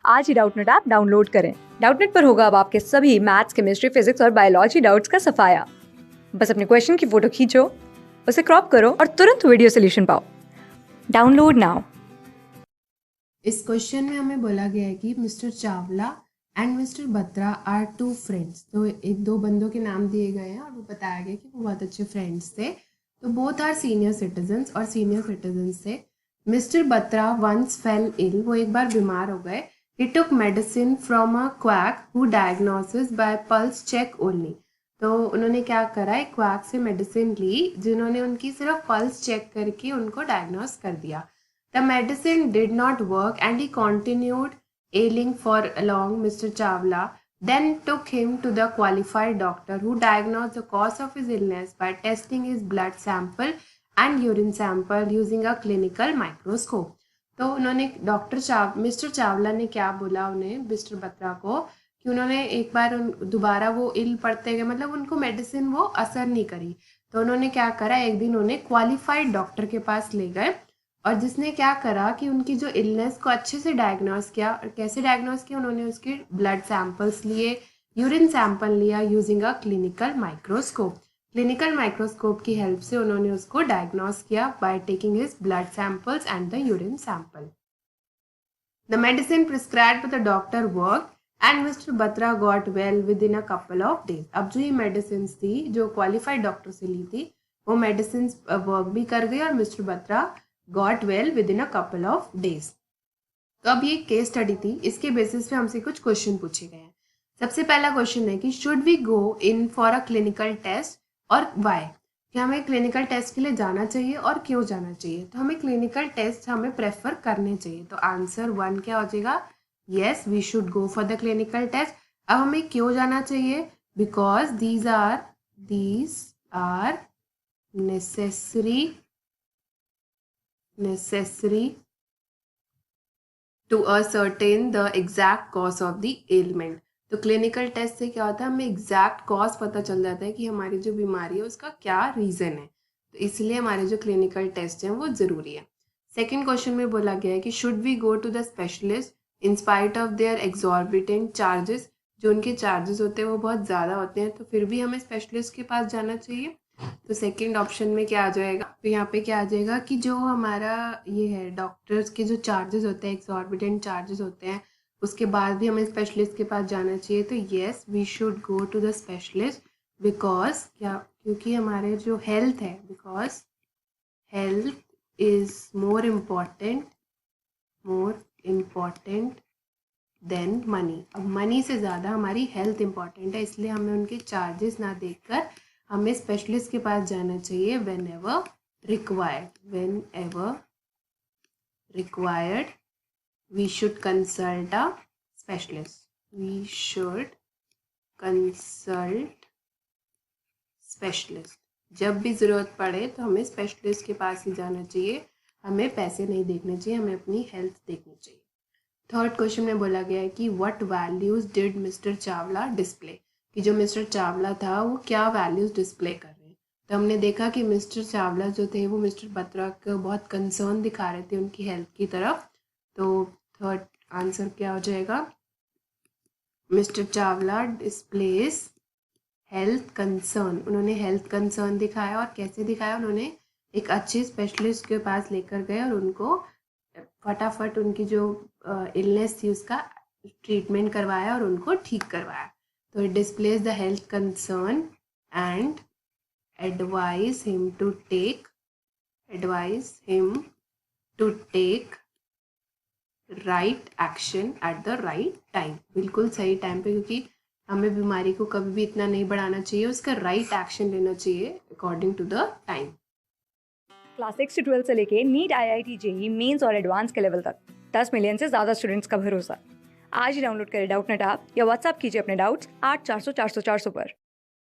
आज ही Doubtnut app download करें। Doubtnut पर होगा अब आपके सभी मैथ्स, केमिस्ट्री, फिजिक्स और बायोलॉजी डाउट्स का सफाया। बस अपने क्वेश्चन की फोटो खींचो, उसे क्रॉप करो और तुरंत वीडियो सोल्यूशन पाओ। Download now. इस क्वेश्चन में हमें बोला गया है कि mister Chawla and mister Batra are two friends. तो एक दो बंदों के नाम दिए गए हैं और वो बताया गया कि वो बहुत अच्छे फ्रेंड्स थे। तो बोथ आर सीनियर सिटीजन्स और सीनियर सिटीजन्स थे। Mister Batra once fell ill, वो एक बार बीमार हो गए। He took medicine from a quack who diagnosis by pulse check only. तो उन्होंने क्या करा, एक क्वैक से मेडिसिन ली जिन्होंने उनकी सिर्फ पल्स चेक करके उनको डायग्नोस कर दिया। The medicine did not work and he continued ailing for long. Mr. Chawla then took him to the qualified doctor who diagnosed the cause of his illness by testing his blood sample and urine sample using a clinical microscope. तो उन्होंने mister Chawla ने क्या बोला उन्हें, mister Batra को, कि उन्होंने एक बार दोबारा वो इल पड़ते गए, मतलब उनको मेडिसिन वो असर नहीं करी। तो उन्होंने क्या करा, एक दिन उन्हें क्वालिफाइड डॉक्टर के पास ले गए और जिसने क्या करा कि उनकी जो इलनेस को अच्छे से डायग्नोस किया। और कैसे डायग्नोस किया, उन्होंने उसके ब्लड सैंपल्स लिए, यूरिन सैंपल लिया using a clinical microscope. Clinical microscope की हेल्प से उन्होंने उसको डायग्नोस किया by taking his blood samples and the urine sample. The medicine prescribed by the doctor work and mister Batra got well with in a couple of days. अब जो ये medicine थी जो क्वालिफाइड डॉक्टर से ली थी, वो मेडिसिन वर्क भी कर गई और mister Batra got well with in a couple of days. तो अब ये केस स्टडी थी, इसके बेसिस पे हमसे कुछ क्वेश्चन पूछे गए हैं। सबसे पहला क्वेश्चन है कि should we go in for a clinical test और वाई, कि हमें क्लिनिकल टेस्ट के लिए जाना चाहिए और क्यों जाना चाहिए। तो हमें क्लिनिकल टेस्ट हमें प्रेफर करने चाहिए। तो आंसर 1 क्या हो जाएगा, yes we should go for the clinical test. अब हमें क्यों जाना चाहिए, because these are necessary to ascertain the exact cause of the ailment। तो क्लिनिकल टेस्ट से क्या होता है, हमें एग्जैक्ट कॉज पता चल जाता है कि हमारी जो बीमारी है उसका क्या रीजन है। तो इसलिए हमारे जो क्लिनिकल टेस्ट हैं वो जरूरी है। सेकंड क्वेश्चन में बोला गया है कि should we go to the specialist in spite of their exorbitant charges. जो उनके चार्जेस होते हैं वो बहुत ज़्यादा होते हैं, तो फिर भी हमें स्पेशलिस्ट के पास जाना चाहिए। तो सेकंड ऑप्शन में क्या आ जाएगा, तो यहाँ पे क्या आ जाएगा कि जो हमारा ये है डॉक्टर्स के जो चार्जेस होते हैं, एक्सॉर्बिटेंट चार्जेस होते हैं, उसके बाद भी हमें स्पेशलिस्ट के पास जाना चाहिए। तो yes we should go to the specialist, because क्या, क्योंकि हमारे जो हेल्थ है, because health is more important than money. अब मनी से ज़्यादा हमारी हेल्थ इंपॉर्टेंट है, इसलिए हमें उनके चार्जेस ना देखकर हमें स्पेशलिस्ट के पास जाना चाहिए whenever required we should consult a specialist. जब भी ज़रूरत पड़े तो हमें स्पेशलिस्ट के पास ही जाना चाहिए, हमें पैसे नहीं देखने चाहिए, हमें अपनी हेल्थ देखनी चाहिए। थर्ड क्वेश्चन में बोला गया है कि what values did mister Chawla display, कि जो मिस्टर चावला था वो क्या वैल्यूज डिस्प्ले कर रहे हैं। तो हमने देखा कि मिस्टर चावला जो थे वो मिस्टर बत्रा को बहुत कंसर्न दिखा रहे थे उनकी हेल्थ की तरफ। तो थर्ड आंसर क्या हो जाएगा, mister Chawla displace health concern. उन्होंने हेल्थ कंसर्न दिखाया, और कैसे दिखाया, उन्होंने एक अच्छे स्पेशलिस्ट के पास लेकर गए और उनको फटाफट उनकी जो इलनेस थी उसका ट्रीटमेंट करवाया और उनको ठीक करवाया। तो it displays the health concern and advise him to take right action at the right time. बिल्कुल सही टाइम पे, क्योंकि हमें बीमारी को कभी भी इतना नहीं बढ़ाना चाहिए, उसका राइट एक्शन लेना चाहिए according to the time. Class 6 से 12 से लेके नीट, IIT, JEE मेंस और एडवांस के लेवल तक 10 मिलियन से ज़्यादा स्टूडेंट्स का भरोसा। आज ही डाउनलोड करें डाउटनेट ऐप या व्हाट्सएप कीजिए अपने डाउट्स 8400 400 400 पर।